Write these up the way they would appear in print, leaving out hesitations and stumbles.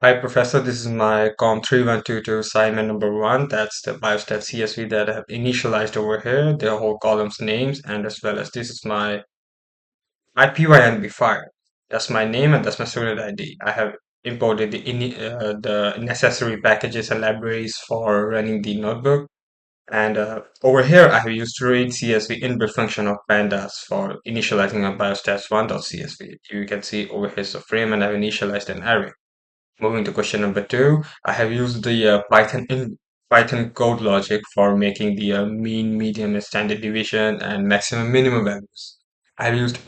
Hi, Professor. This is my COM 3122 assignment number one. That's the biostat CSV that I have initialized over here, the whole column's names, and as well as this is my IPYNB file. That's my name and that's my student ID. I have imported the necessary packages and libraries for running the notebook. And over here, I have used read CSV inbuilt function of pandas for initializing my biostats1.csv. You can see over here is the frame and I've initialized an array. Moving to question number two, I have used the Python code logic for making the mean, median, and standard deviation and maximum minimum values. I have used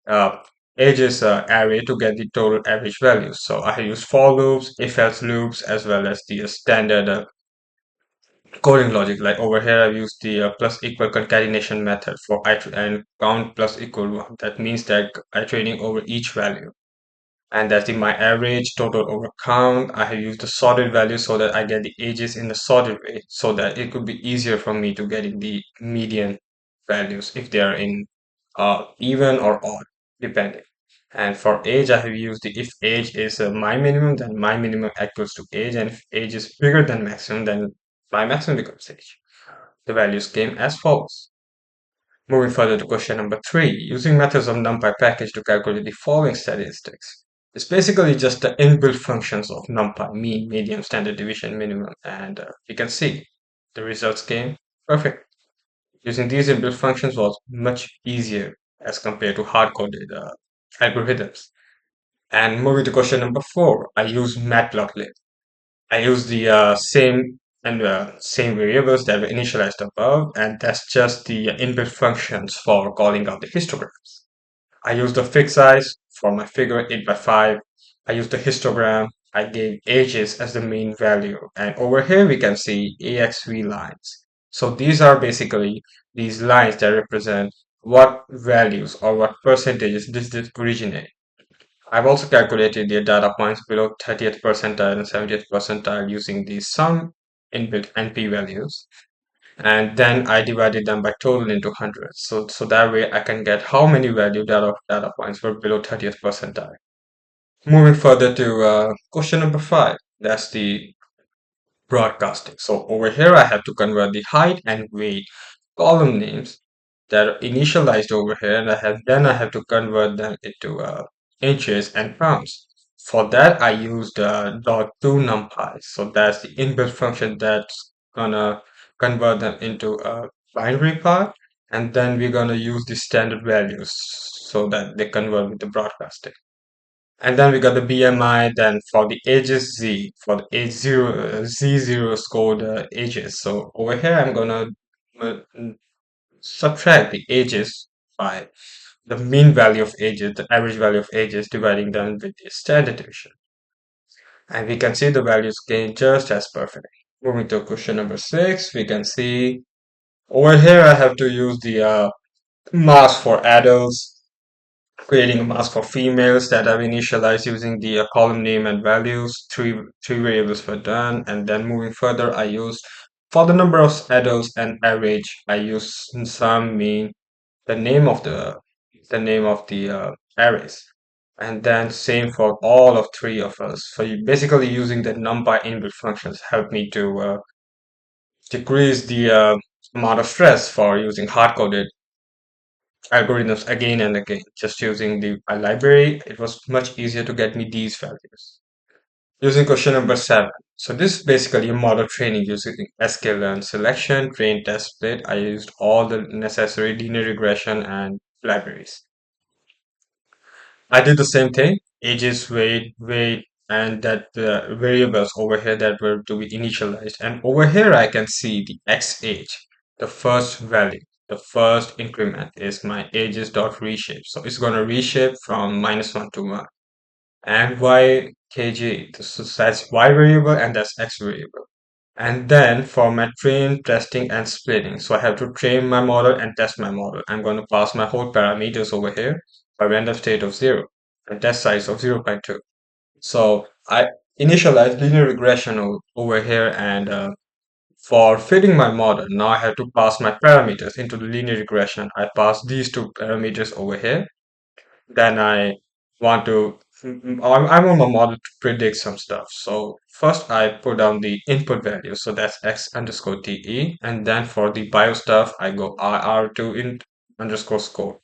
uh, array to get the total average values. So I have used for loops, if-else loops, as well as the standard coding logic. Like over here, I've used the plus equal concatenation method for and count plus equal one. That means that iterating over each value, and that's the my average total over count. I have used the sorted value so that I get the ages in the sorted way so that it could be easier for me to getting the median values if they are in even or odd depending. And for age, I have used the if age is my minimum, then my minimum equals to age, and if age is bigger than maximum, then my maximum becomes age. The values came as follows. Moving further to question number three, using methods of NumPy package to calculate the following statistics. It's basically just the inbuilt functions of NumPy, mean, median, standard deviation, minimum, and you can see the results came perfect. Using these inbuilt functions was much easier as compared to hard-coded algorithms. And moving to question number four, I use matplotlib. I use the same variables that were initialized above, and that's just the inbuilt functions for calling out the histograms. I use the fixed size for my figure 8 by 5. I use the histogram. I gave ages as the main value, and over here we can see AXV lines. So these are basically these lines that represent what values or what percentages this originate. I've also calculated the data points below 30th percentile and 70th percentile using the sum inbuilt NP values. And then I divided them by total into hundreds. So that way I can get how many value data points were below 30th percentile. Moving further to question number five, that's the broadcasting. So over here I have to convert the height and weight column names that are initialized over here, and I have to convert them into inches and pounds. For that, I used .2 numpy. So that's the inbuilt function that's gonna convert them into a binary part, and then we're gonna use the standard values so that they convert with the broadcasting. And then we got the BMI. Then for the ages Z, for the age zero, Z0 scored ages. So over here, I'm gonna uh, subtract the ages by the mean value of ages, the average value of ages, dividing them with the standard deviation. And we can see the values came just as perfect. Moving to question number six, we can see over here I have to use the mask for adults, creating a mask for females that I've initialized using the column name and values. Three variables were done, and then moving further, I used for the number of adults and average, I use some mean the name of the arrays, and then same for all of three of us. So you basically using the numpy inbuilt functions help me to decrease the amount of stress for using hard-coded algorithms again and again. Just using the library, it was much easier to get me these values. Using question number seven. So this is basically a model training using sklearn selection, train, test, split. I used all the necessary linear regression and libraries. I did the same thing, ages, weight, and that the variables over here that were to be initialized. And over here, I can see the x age, the first value, the first increment is my ages dot reshape. So it's going to reshape from -1 to 1. And y kg, that's y variable and that's x variable. And then for my train, testing, and splitting. So I have to train my model and test my model. I'm going to pass my whole parameters over here, a random state of 0, and test size of 0.2. So I initialize linear regression over here, and for fitting my model, now I have to pass my parameters into the linear regression. I pass these two parameters over here. Then I want to I want my model to predict some stuff. So first I put down the input value. So that's x underscore te. And then for the bio stuff, I go ir to int underscore score.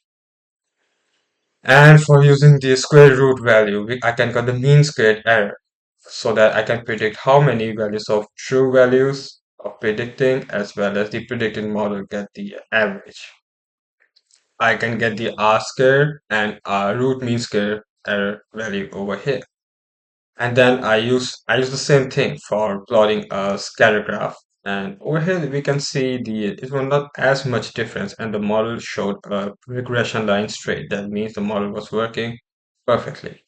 And for using the square root value, I can get the mean squared error so that I can predict how many values of true values of predicting as well as the predicting model get the average. I can get the r squared and root mean square error value over here. And then I use the same thing for plotting a scatter graph. And over here we can see it was not as much difference and the model showed a regression line straight. That means the model was working perfectly.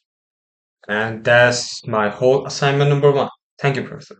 And that's my whole assignment number one. Thank you, Professor.